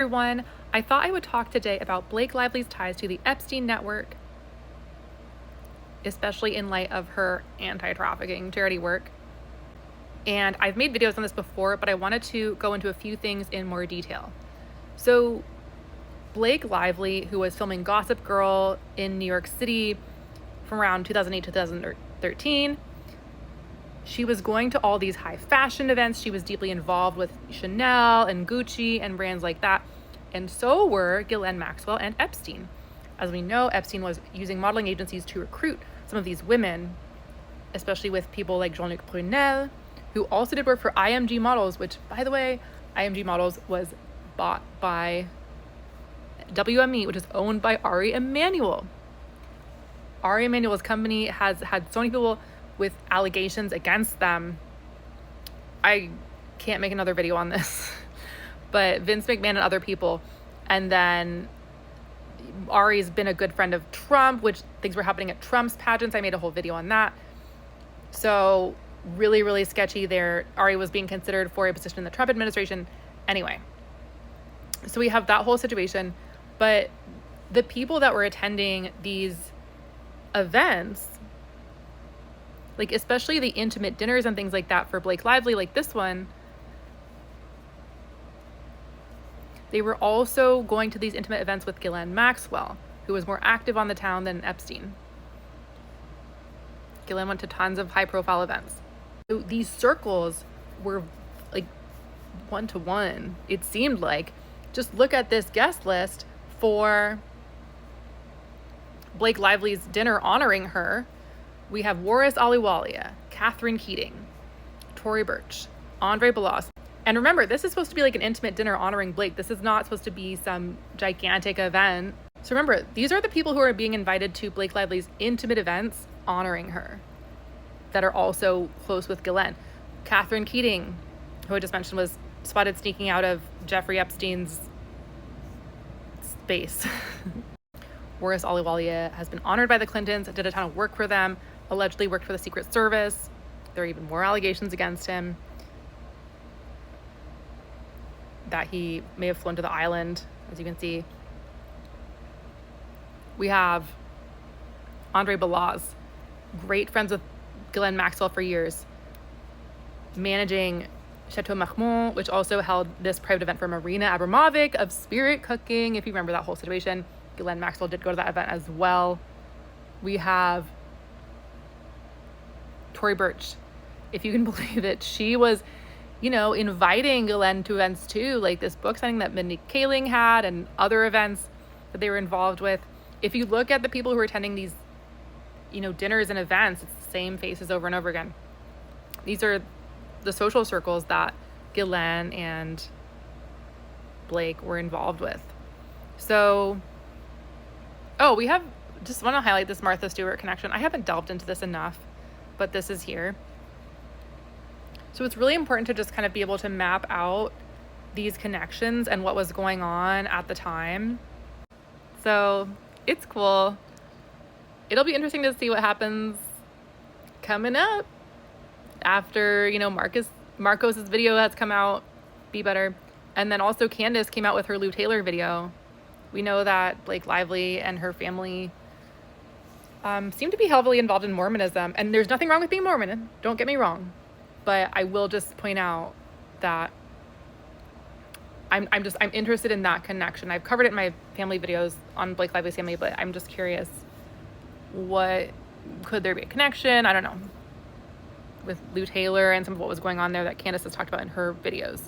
Everyone, I thought I would talk today about Blake Lively's ties to the Epstein network, especially in light of her anti-trafficking charity work. And I've made videos on this before, but I wanted to go into a few things in more detail. So Blake Lively, who was filming Gossip Girl in New York City from around 2008 to 2013, she was going to all these high fashion events. She was deeply involved with Chanel and Gucci and brands like that. And so were Ghislaine Maxwell and Epstein. As we know, Epstein was using modeling agencies to recruit some of these women, especially with people like Jean-Luc Brunel, who also did work for IMG Models, which, by the way, IMG Models was bought by WME, which is owned by Ari Emanuel. Ari Emanuel's company has had so many people with allegations against them. I can't make another video on this, but Vince McMahon and other people. And then Ari's been a good friend of Trump, which things were happening at Trump's pageants. I made a whole video on that. So really, really sketchy there. Ari was being considered for a position in the Trump administration. Anyway, so we have that whole situation, but the people that were attending these events, like especially the intimate dinners and things like that for Blake Lively, like this one, they were also going to these intimate events with Ghislaine Maxwell, who was more active on the town than Epstein. Ghislaine went to tons of high-profile events. So these circles were like one-to-one, it seemed like. Just look at this guest list for Blake Lively's dinner honoring her. We have Waris Ahluwalia, Catherine Keating, Tory Burch, Andre Balas. And remember, this is supposed to be like an intimate dinner honoring Blake. This is not supposed to be some gigantic event. So remember, these are the people who are being invited to Blake Lively's intimate events honoring her that are also close with Ghislaine. Catherine Keating, who I just mentioned, was spotted sneaking out of Jeffrey Epstein's space. Waris Ahluwalia has been honored by the Clintons, did a ton of work for them, allegedly worked for the Secret Service. There are even more allegations against him that he may have flown to the island, as you can see. We have Andre Balas, great friends with Ghislaine Maxwell for years, managing Chateau Marmont, which also held this private event for Marina Abramovic of Spirit Cooking, if you remember that whole situation. Ghislaine Maxwell did go to that event as well. We have Tory Burch, if you can believe it. She was, inviting Ghislaine to events too, like this book signing that Mindy Kaling had and other events that they were involved with. If you look at the people who are attending these, dinners and events, it's the same faces over and over again. These are the social circles that Ghislaine and Blake were involved with. So, we have, just want to highlight this Martha Stewart connection. I haven't delved into this enough, but this is here. So it's really important to just kind of be able to map out these connections and what was going on at the time. So it's cool. It'll be interesting to see what happens coming up after, Marcos's video has come out, Be Better. And then also Candace came out with her Lou Taylor video. We know that Blake Lively and her family seem to be heavily involved in Mormonism. And there's nothing wrong with being Mormon, don't get me wrong. But I will just point out that I'm interested in that connection. I've covered it in my family videos on Blake Lively's family, but I'm just curious, could there be a connection? I don't know, with Lou Taylor and some of what was going on there that Candace has talked about in her videos.